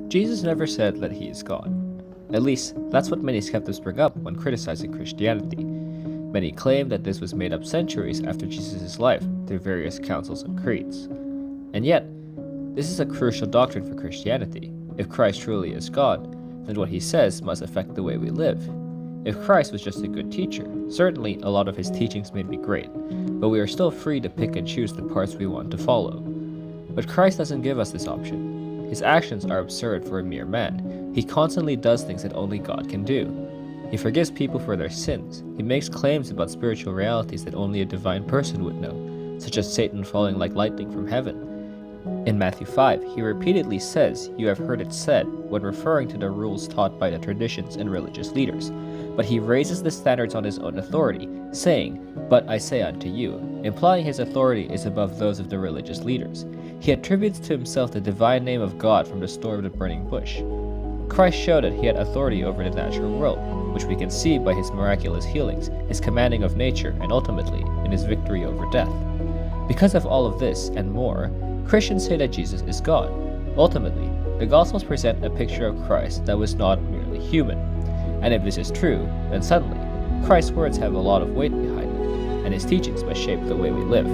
Jesus never said that he is God. At least, that's what many skeptics bring up when criticizing Christianity. Many claim that this was made up centuries after Jesus' life through various councils and creeds. And yet, this is a crucial doctrine for Christianity. If Christ truly is God, then what he says must affect the way we live. If Christ was just a good teacher, certainly a lot of his teachings may be great, but we are still free to pick and choose the parts we want to follow. But Christ doesn't give us this option. His actions are absurd for a mere man. He constantly does things that only God can do. He forgives people for their sins. He makes claims about spiritual realities that only a divine person would know, such as Satan falling like lightning from heaven. In Matthew 5, he repeatedly says, "You have heard it said," when referring to the rules taught by the traditions and religious leaders. But he raises the standards on his own authority, saying, "But I say unto you," implying his authority is above those of the religious leaders. He attributes to himself the divine name of God from the story of the burning bush. Christ showed that he had authority over the natural world, which we can see by his miraculous healings, his commanding of nature, and ultimately, in his victory over death. Because of all of this and more, Christians say that Jesus is God. Ultimately, the Gospels present a picture of Christ that was not merely human. And if this is true, then suddenly, Christ's words have a lot of weight behind them, and his teachings must shape the way we live.